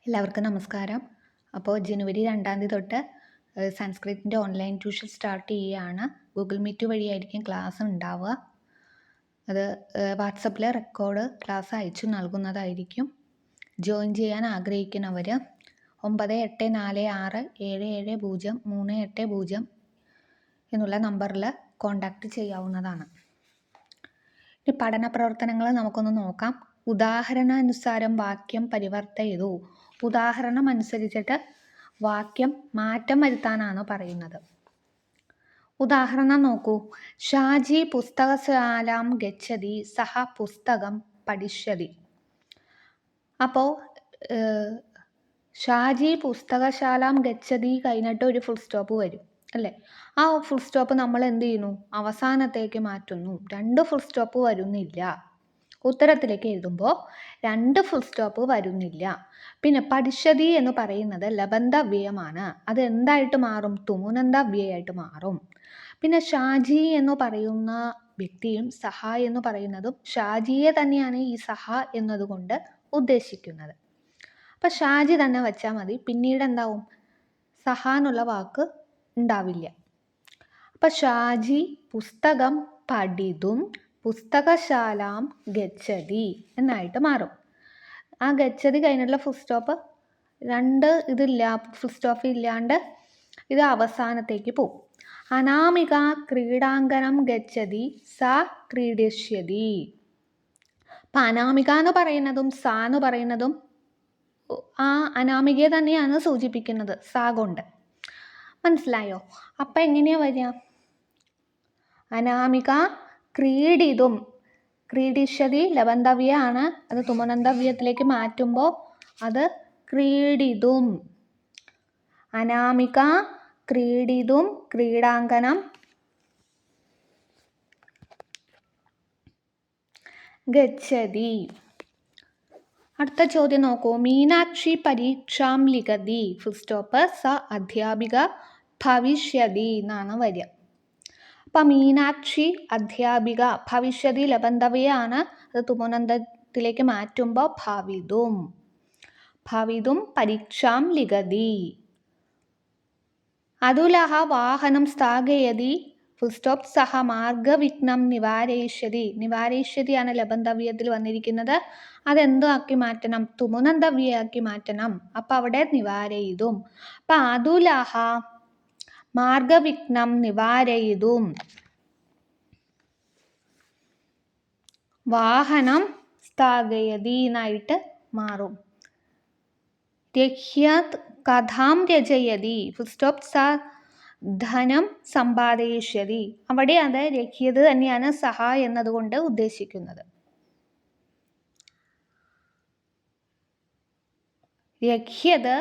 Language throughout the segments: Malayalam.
എല്ലാവർക്കും നമസ്കാരം. അപ്പോൾ ജനുവരി 2 തൊട്ട് സംസ്കൃതത്തിൻ്റെ ഓൺലൈൻ ട്യൂഷൻ സ്റ്റാർട്ട് ചെയ്യുകയാണ്. ഗൂഗിൾ മീറ്റ് വഴിയായിരിക്കും ക്ലാസ് ഉണ്ടാവുക. അത് വാട്സപ്പിൽ റെക്കോർഡ് ക്ലാസ് അയച്ചു നൽകുന്നതായിരിക്കും. ജോയിൻ ചെയ്യാൻ ആഗ്രഹിക്കുന്നവർ 9846770380 എന്നുള്ള നമ്പറിൽ കോൺടാക്റ്റ് ചെയ്യാവുന്നതാണ്. ഈ പഠന പ്രവർത്തനങ്ങൾ നമുക്കൊന്ന് നോക്കാം. ഉദാഹരണാനുസാരം വാക്യം പരിവർത്തയതു. ഉദാഹരണം അനുസരിച്ചിട്ട് വാക്യം മാറ്റം വരുത്താനാണ് പറയുന്നത്. ഉദാഹരണം നോക്കൂ. ഷാജി പുസ്തകശാലാം ഗച്ഛതി സഹ പുസ്തകം പഠിഷ്യതി. അപ്പോൾ ഷാജി പുസ്തകശാലാം ഗച്ഛതി കഴിഞ്ഞിട്ട് ഒരു ഫുൾ സ്റ്റോപ്പ് വരും അല്ലേ? ആ ഫുൾ സ്റ്റോപ്പ് നമ്മൾ എന്ത് ചെയ്യുന്നു? അവസാനത്തേക്ക് മാറ്റുന്നു. 2 ഫുൾ സ്റ്റോപ്പ് വരുന്നില്ല. ഉത്തരത്തിലേക്ക് എഴുതുമ്പോൾ 2 ഫുൾ സ്റ്റോപ്പ് വരുന്നില്ല. പിന്നെ പഠിഷ്യതി എന്ന് പറയുന്നത് ലബന്ധവ്യയമാണ്. അത് എന്തായിട്ട് മാറും? തുമുനന്തവ്യയായിട്ട് മാറും. പിന്നെ ഷാജി എന്ന് പറയുന്ന വ്യക്തിയും സഹ എന്ന് പറയുന്നതും ഷാജിയെ തന്നെയാണ് ഈ സഹ എന്നതുകൊണ്ട് ഉദ്ദേശിക്കുന്നത്. അപ്പം ഷാജി തന്നെ വെച്ചാൽ മതി. പിന്നീട് എന്താവും? സഹ എന്നുള്ള വാക്ക് ഉണ്ടാവില്ല. അപ്പം ഷാജി പുസ്തകം പഠിതും പുസ്തകശാലാം ഗച്ഛതി എന്നായിട്ട് മാറും. ആ ഗച്ഛതി കഴിഞ്ഞിട്ടുള്ള ഫുൾ സ്റ്റോപ്പ് 2 ഇതില്ല, ഫുൾ സ്റ്റോപ്പ് ഇല്ലാണ്ട് ഇത് അവസാനത്തേക്ക് പോവും. അനാമിക ക്രീഡാങ്കണം ഗച്ഛതി സ ക്രീഡിഷ്യതി. അപ്പം അനാമിക എന്ന് പറയുന്നതും സ എന്ന് പറയുന്നതും ആ അനാമികയെ തന്നെയാണ് സൂചിപ്പിക്കുന്നത് സ കൊണ്ട്. മനസ്സിലായോ? അപ്പം എങ്ങനെയാ വരിക? അനാമിക ക്രീഡിതും, ക്രീഡിഷ്യതി ലബന്ധവ്യയാണ്. അത് തുമനന്തവ്യത്തിലേക്ക് മാറ്റുമ്പോൾ അത് ക്രീഡിതും. അനാമിക ക്രീഡിതും ക്രീഡാങ്കണം ഗച്ഛതി. അടുത്ത ചോദ്യം നോക്കൂ. മീനാക്ഷി പരീക്ഷാം ലിഖതി ഫുൾ സ്റ്റോപ്പ് സ അധ്യാപിക ഭവിഷ്യതി എന്നാണ് വരിക. അപ്പം മീനാക്ഷി അധ്യാപിക, ഭവിഷ്യതി ലബന്ധവ്യയാണ്. അത് തുമനന്തത്തിലേക്ക് മാറ്റുമ്പോൾ ഭവിതും. ഭവിതും പരീക്ഷാം ലിഖതി. അതുലഹ വാഹനം സ്ഥാഗയതി ഫുൾ സ്റ്റോപ്പ് സഹ മാർഗവിഘ്നം നിവാരയിഷ്യതി. നിവാരയിഷ്യതിയാണ് ലബന്ധവ്യത്തിൽ വന്നിരിക്കുന്നത്. അതെന്തോ ആക്കി മാറ്റണം? തുമുനന്തവ്യയാക്കി മാറ്റണം. അപ്പം അവിടെ നിവാരയിതും. അപ്പം അതുലഹ മാർഗവിഘ്നം നിവാരയിതും വാഹനം സ്ഥാഗയതി എന്നായിട്ട് മാറും. രഹ്യത് കഥാം രചയതി ഫുൾ സ്റ്റോപ്പ് സ ധനം സമ്പാദയിഷ്യതി. അവിടെ അത് രഹ്യത് തന്നെയാണ് സഹ എന്നതുകൊണ്ട് ഉദ്ദേശിക്കുന്നത്. രഹ്യത്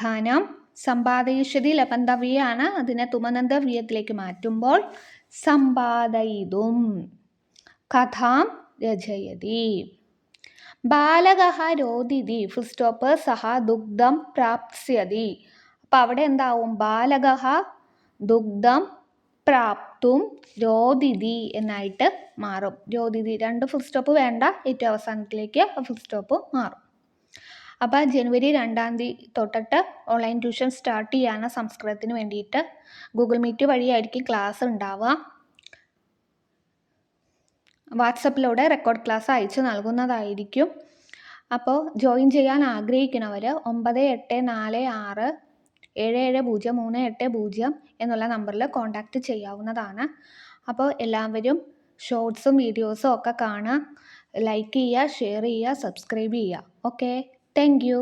ധനം സമ്പാദയിഷ്യതി ലബന്ധവ്യയാണ്. അതിനെ തുമനന്തവ്യത്തിലേക്ക് മാറ്റുമ്പോൾ സമ്പാദയിതും. കഥാം രചയതി. ബാലകഃ രോദിതി ഫുൾ സ്റ്റോപ്പ് സഹ ദുഗ്ധം പ്രാപ്സ്യതി. അപ്പം അവിടെ എന്താവും? ബാലകഃ ദുഗ്ധം പ്രാപ്തും രോദിതി എന്നായിട്ട് മാറും. രോദിതി 2 ഫുൾ സ്റ്റോപ്പ് വേണ്ട, ഏറ്റവും അവസാനത്തിലേക്ക് ഫുൾ സ്റ്റോപ്പ് മാറും. അപ്പോൾ ജനുവരി 2 തൊട്ടിട്ട് ഓൺലൈൻ ട്യൂഷൻ സ്റ്റാർട്ട് ചെയ്യാണ് സംസ്കൃതത്തിന് വേണ്ടിയിട്ട്. ഗൂഗിൾ മീറ്റ് വഴിയായിരിക്കും ക്ലാസ് ഉണ്ടാവുക. വാട്സപ്പിലൂടെ റെക്കോർഡ് ക്ലാസ് അയച്ചു നൽകുന്നതായിരിക്കും. അപ്പോൾ ജോയിൻ ചെയ്യാൻ ആഗ്രഹിക്കുന്നവർ 9846770380 എന്നുള്ള നമ്പറിൽ കോൺടാക്റ്റ് ചെയ്യാവുന്നതാണ്. അപ്പോൾ എല്ലാവരും ഷോർട്സും വീഡിയോസും ഒക്കെ കാണുക, ലൈക്ക് ചെയ്യുക, ഷെയർ ചെയ്യുക, സബ്സ്ക്രൈബ് ചെയ്യുക. Okay, thank you.